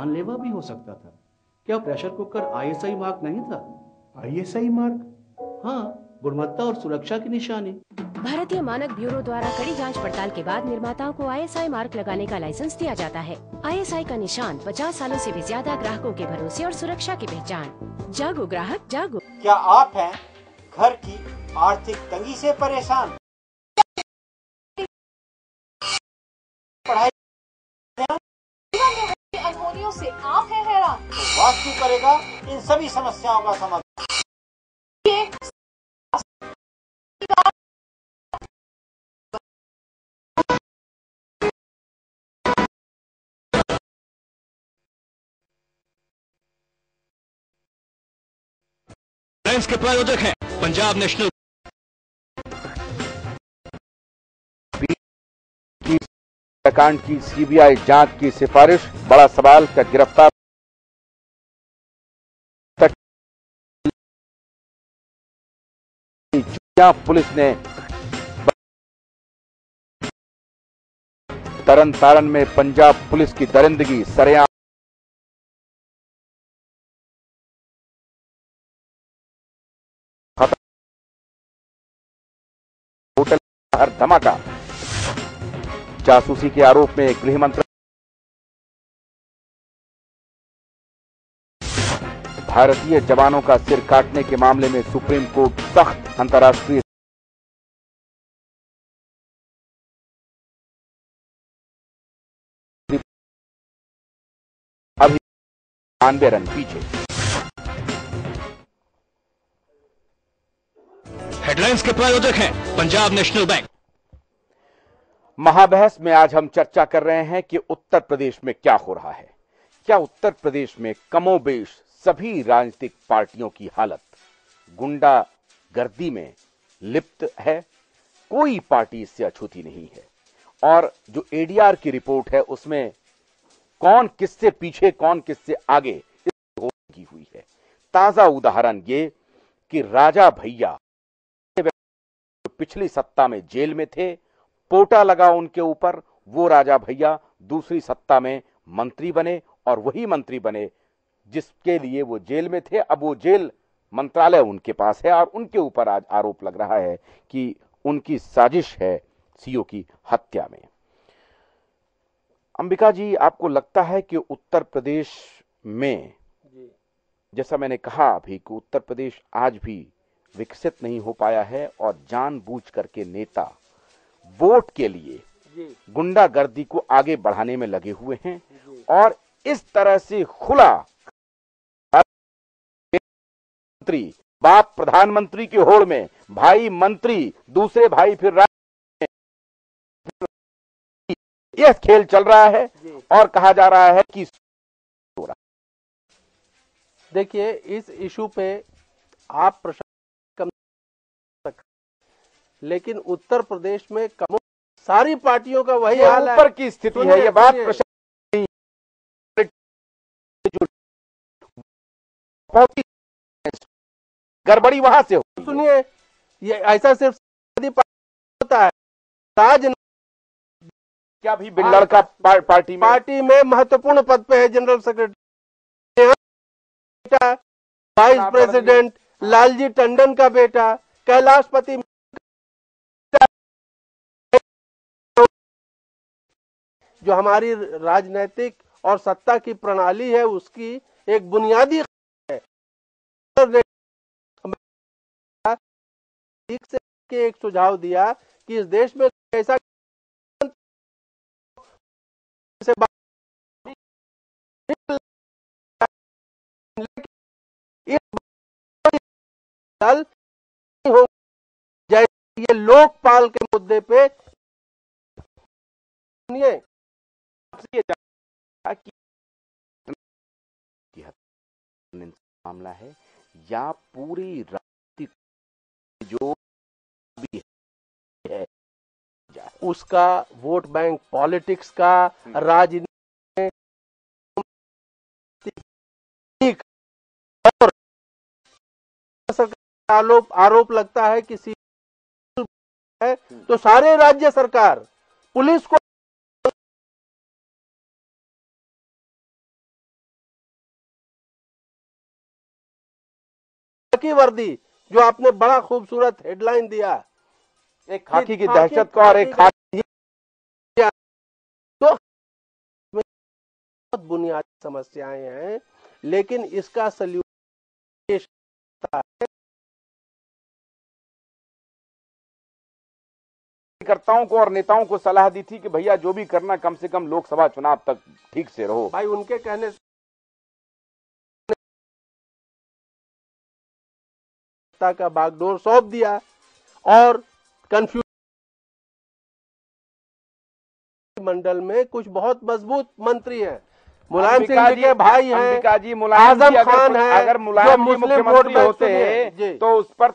जानलेवा भी हो सकता था। क्या प्रेशर कुकर आईएसआई मार्क नहीं था? ISI mark? हाँ, गुणवत्ता और सुरक्षा की निशानी। भारतीय मानक ब्यूरो द्वारा कड़ी जांच पड़ताल के बाद निर्माताओं को आईएसआई मार्क लगाने का लाइसेंस दिया जाता है। आईएसआई का निशान 50 सालों से भी ज्यादा ग्राहकों के भरोसे और सुरक्षा की पहचान। जागो ग्राहक जागो। क्या आप हैं घर की आर्थिक तंगी से परेशान? पढ़ाई अनहोनियों से आप हैं हैरान? तो वास्तु करेगा इन सभी समस्याओं का समाधान। हेडलाइंस के प्रायोजक हैं पंजाब नेशनल। कांड की सीबीआई जांच की सिफारिश, बड़ा सवाल का गिरफ्तार पुलिस ने तरन तारण में पंजाब पुलिस की दरिंदगी सरेआम। होटल बाहर धमाका, जासूसी के आरोप में गृह मंत्री। भारतीय जवानों का सिर काटने के मामले में सुप्रीम कोर्ट सख्त। अंतर्राष्ट्रीय अभी 92 रन पीछे। हेडलाइंस के प्रायोजक हैं पंजाब नेशनल बैंक। महाबहस में आज हम चर्चा कर रहे हैं कि उत्तर प्रदेश में क्या हो रहा है। क्या उत्तर प्रदेश में कमोबेश सभी राजनीतिक पार्टियों की हालत गुंडा गर्दी में लिप्त है? कोई पार्टी इससे अछूती नहीं है। और जो एडीआर की रिपोर्ट है उसमें कौन किससे पीछे कौन किससे आगे की हुई है। ताजा उदाहरण ये कि राजा भैया पिछली सत्ता में जेल में थे, पोटा लगा उनके ऊपर, वो राजा भैया दूसरी सत्ता में मंत्री बने और वही मंत्री बने जिसके लिए वो जेल में थे। अब वो जेल मंत्रालय उनके पास है और उनके ऊपर आज आरोप लग रहा है कि उनकी साजिश है सीओ की हत्या में। अंबिका जी, आपको लगता है कि उत्तर प्रदेश में, जैसा मैंने कहा अभी, कि उत्तर प्रदेश आज भी विकसित नहीं हो पाया है और जानबूझ करके नेता वोट के लिए गुंडागर्दी को आगे बढ़ाने में लगे हुए हैं और इस तरह से खुला मंत्री बाप प्रधानमंत्री की होड़ में, भाई मंत्री, दूसरे भाई फिर यह खेल चल रहा है और कहा जा रहा है कि देखिए, इस इशू पे आप प्रशासन कम, लेकिन उत्तर प्रदेश में कम सारी पार्टियों का वही हाल है। ऊपर की स्थिति है, ये बात प्रशासन गड़बड़ी वहां से हो। सुनिए, ये ऐसा सिर्फ होता है। ताज क्या भी बिल्लड़ का पार्टी में महत्वपूर्ण पद पे है, general secretary, vice president Lalji Tandon का बेटा, कैलाशपति, जो हमारी राजनीतिक और सत्ता की प्रणाली है उसकी एक बुनियादी है। एक सुझाव दिया कि इस देश में ऐसा हो जैसे ये लोकपाल के मुद्दे पे मामला है या पूरी राजनीति जो भी है उसका वोट बैंक पॉलिटिक्स का राजनीति और आरोप लगता है कि है तो सारे राज्य सरकार पुलिस को खाकी वर्दी, जो आपने बड़ा खूबसूरत हेडलाइन दिया, एक खाकी की दहशत का और एक खाकी, तो बहुत बुनियादी समस्याएं हैं, लेकिन इसका सल्यूशन कार्यकर्ताओं को और नेताओं को सलाह दी थी कि भैया जो भी करना कम से कम लोकसभा चुनाव तक ठीक से रहो। भाई उनके कहने से का बागडोर सौंप दिया और कंफ्यूज मंडल में कुछ बहुत मजबूत मंत्री हैं, मुलायम सिंह जी के भाई हैं, अंबिका जी, मुलायम आजम जी खान है, अगर मुलायम जी मुख्यमंत्री होते तो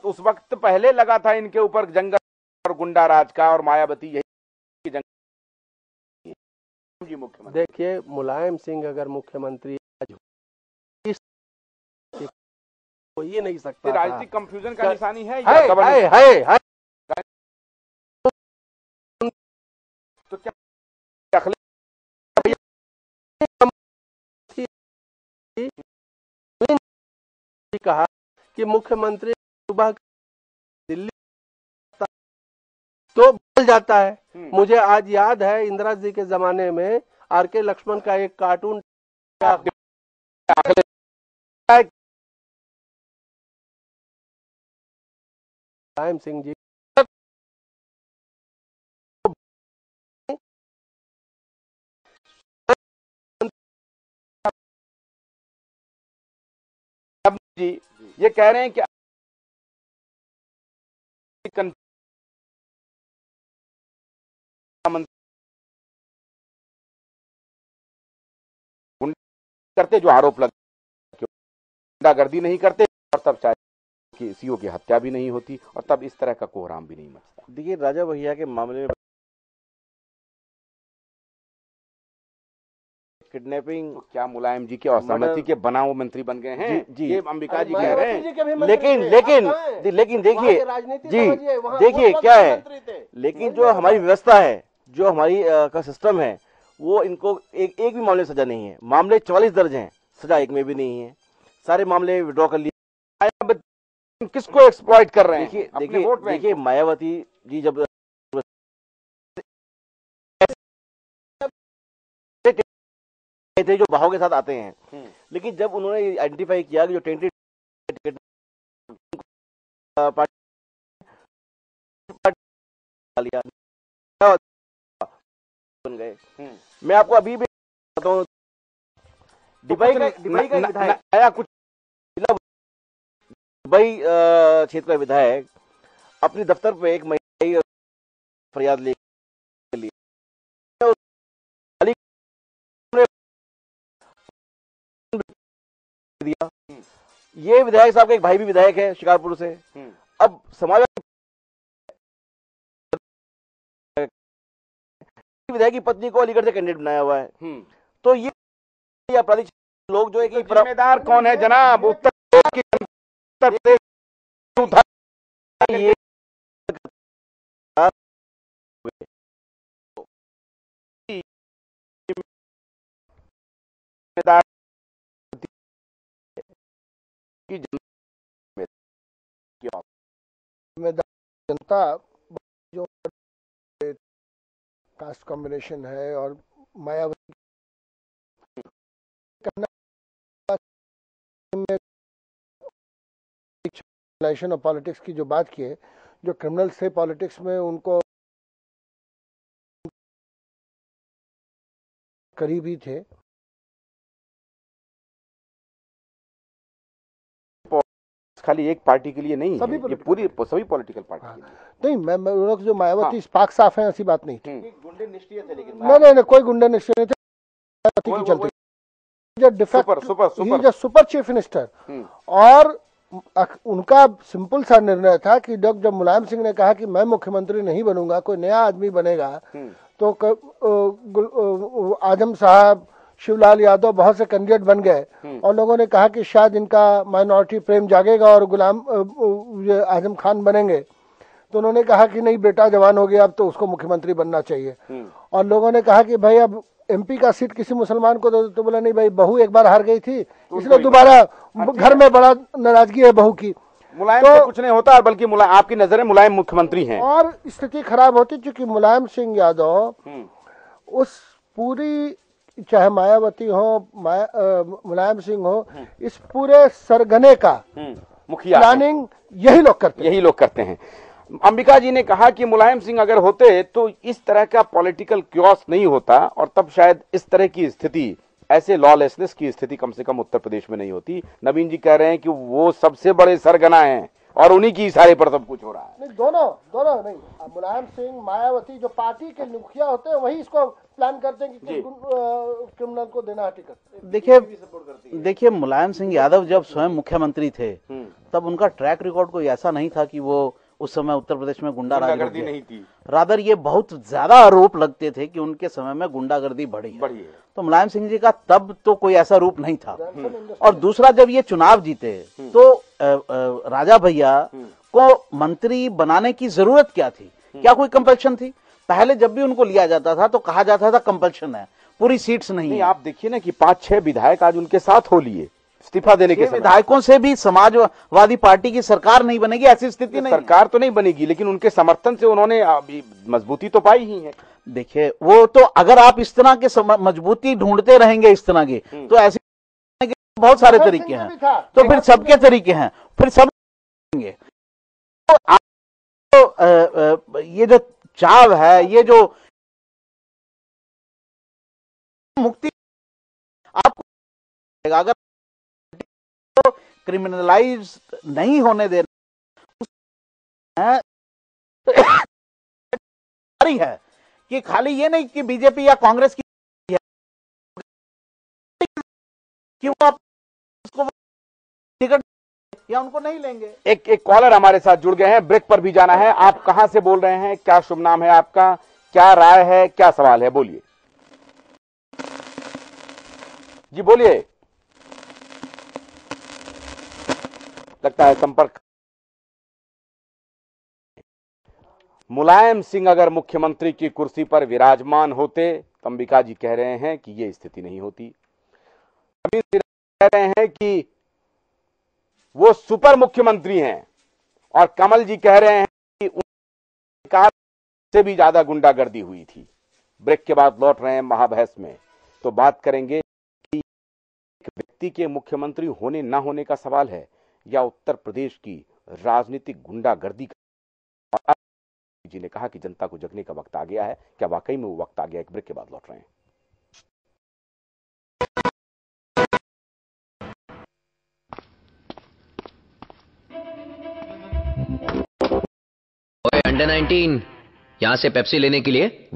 उस वक्त पहले लगा था इनके ऊपर जंगल और गुंडा राज का, और मायावती यही जी मुख्यमंत्री। देखिए, मुलायम सिंह अगर मुख्यमंत्री हो ही नहीं सकता, राजनीतिक कंफ्यूजन का निशानी है तो क्या कहा कि मुख्यमंत्री सुबह दिल्ली तो बदल जाता है। मुझे आज याद है इंदिरा जी के जमाने में आर.के. लक्ष्मण का एक कार्टून मुलायम सिंह जी जी ये कह रहे हैं कि करते जो आरोप लगे गुंडागर्दी नहीं करते, और तब चाहे कि सीओ की हत्या भी नहीं होती, और तब इस तरह का कोहराम भी नहीं मचता। देखिए, राजा भैया के मामले में किडनैपिंग, तो क्या मुलायम जी के असहमति के बना वो मंत्री बन गए हैं? जी, ये अंबिका जी कह रहे हैं। लेकिन देखिए जी, देखिए क्या है, लेकिन जो हमारी व्यवस्था है, जो हमारी का सिस्टम है, वो इनको एक भी मामले में सजा नहीं है। मामले 44 दर्ज हैं, सजा एक में भी नहीं है, सारे मामले विड्रॉ कर लिए। किसको एक्सप्लॉइट कर रहे हैं? देखिए मायावती जी जब थे जो बहाव के साथ आते हैं, लेकिन जब उन्होंने आइडेंटिफाई किया कि जो टेंटेड बन गए। मैं आपको अभी भी बताता हूँ, दुबई का कुछ दुबई क्षेत्र का विधायक अपने दफ्तर पे एक महिला फरियाद ले दिया। ये विधायक साहब का एक भाई भी विधायक है शिकारपुर से। अब समाजवादी विधायक की पत्नी को अलीगढ़ से कैंडिडेट बनाया हुआ है। तो ये आपराधिक लोग जो है कि जिम्मेदार कौन है जनाब? उत्तर प्रदेश ये जनता जो कास्ट कॉम्बिनेशन है और मायावती और पॉलिटिक्स की जो बात की है, जो क्रिमिनल से पॉलिटिक्स में उनको करीबी थे, खाली एक पार्टी के लिए नहीं है, ये पूरी सभी पॉलिटिकल पार्टी के लिए। नहीं, मैं लोग जो मायावती पाक साफ है, ऐसी बात नहीं थी। गुंडे निष्क्रिय थे, लेकिन नहीं, कोई गुंडे निष्क्रिय नहीं थे, मायावती की चलती सुपर चीफ मिनिस्टर। और उनका सिंपल सा निर्णय था कि जब मुलायम सिंह ने कहा कि मैं मुख्यमंत्री नहीं बनूंगा, कोई नया आदमी बनेगा, तो आजम साहब, शिवलाल यादव, बहुत से कैंडिडेट बन गए और लोगों ने कहा कि शायद इनका माइनॉरिटी प्रेम जागेगा और आजम खान बनेंगे। तो उन्होंने कहा कि नहीं, बेटा जवान हो गया, अब तो उसको मुख्यमंत्री बनना चाहिए। और लोगों ने कहा कि भाई अब एमपी का सीट किसी मुसलमान को दो, तो बोला नहीं भाई, बहू एक बार हार गई थी, इसलिए दोबारा घर में बड़ा नाराजगी है बहू की, मुलायम से कुछ नहीं होता, बल्कि आपकी नजर में मुलायम मुख्यमंत्री हैं और स्थिति खराब होती, क्योंकि मुलायम सिंह यादव उस पूरी, चाहे मायावती हो, मुलायम सिंह हो, इस पूरे सरगने का मुखिया प्लानिंग यही लोग करते हैं। अंबिका जी ने कहा कि मुलायम सिंह अगर होते तो इस तरह का पॉलिटिकल क्योस नहीं होता, और तब शायद इस तरह की स्थिति, ऐसे लॉलेसनेस की स्थिति कम से कम उत्तर प्रदेश में नहीं होती। नवीन जी कह रहे हैं कि वो सबसे बड़े सरगना हैं और उन्हीं की इशारे पर सब कुछ हो रहा है। नहीं, दोनों नहीं, मुलायम सिंह, मायावती, जो पार्टी के मुखिया होते हैं वही इसको प्लान करते हैं कि क्रिमिनल को देना है टिकट। देखिए मुलायम सिंह यादव जब स्वयं मुख्यमंत्री थे तब उनका ट्रैक रिकॉर्ड कोई ऐसा नहीं था कि वो उस समय उत्तर प्रदेश में गुंडागर्दी नहीं थी। रादर ये बहुत ज्यादा आरोप लगते थे कि उनके समय में गुंडागर्दी बढ़ी है। तो मुलायम सिंह जी का तब तो कोई ऐसा रूप नहीं था। और दूसरा, जब ये चुनाव जीते तो राजा भैया को मंत्री बनाने की जरूरत क्या थी? क्या कोई कंपल्शन थी? पहले जब भी उनको लिया जाता था तो कहा जाता था कंपल्शन है, पूरी सीट्स नहीं है। आप देखिए ना कि 5-6 विधायक आज उनके साथ हो लिए इस्तीफा देने के। विधायकों से भी समाजवादी पार्टी की सरकार नहीं बनेगी, ऐसी स्थिति नहीं। सरकार तो नहीं बनेगी, लेकिन उनके समर्थन से उन्होंने मजबूती तो पाई ही है। देखिए वो तो, अगर आप इस तरह के मजबूती ढूंढते रहेंगे इस तरह की, तो ऐसे बहुत सारे तरीके हैं, तो फिर सबके तरीके हैं, फिर सब तो ये जो चाव है, ये जो मुक्ति आपको, अगर तो क्रिमिनलाइज नहीं होने देना है कि खाली ये नहीं कि बीजेपी या कांग्रेस की है कि वो उसको टिकट या उनको नहीं लेंगे। एक कॉलर हमारे साथ जुड़ गए हैं, ब्रेक पर भी जाना है। आप कहां से बोल रहे हैं, क्या शुभ नाम है आपका, क्या राय है, क्या सवाल है, बोलिए जी, बोलिए। लगता है संपर्क। मुलायम सिंह अगर मुख्यमंत्री की कुर्सी पर विराजमान होते तो अंबिका जी कह रहे हैं कि यह स्थिति नहीं होती। अभी कह रहे हैं कि वो सुपर मुख्यमंत्री हैं, और कमल जी कह रहे हैं कि उनकी से भी ज्यादा गुंडागर्दी हुई थी। ब्रेक के बाद लौट रहे हैं महाबहस में, तो बात करेंगे कि एक व्यक्ति के मुख्यमंत्री होने ना होने का सवाल है या उत्तर प्रदेश की राजनीतिक गुंडागर्दी का। जी ने कहा कि जनता को जगने का वक्त आ गया है, क्या वाकई में वो वक्त आ गया? एक ब्रेक के बाद लौट रहे हैं। अंडर 19 यहां से पेप्सी लेने के लिए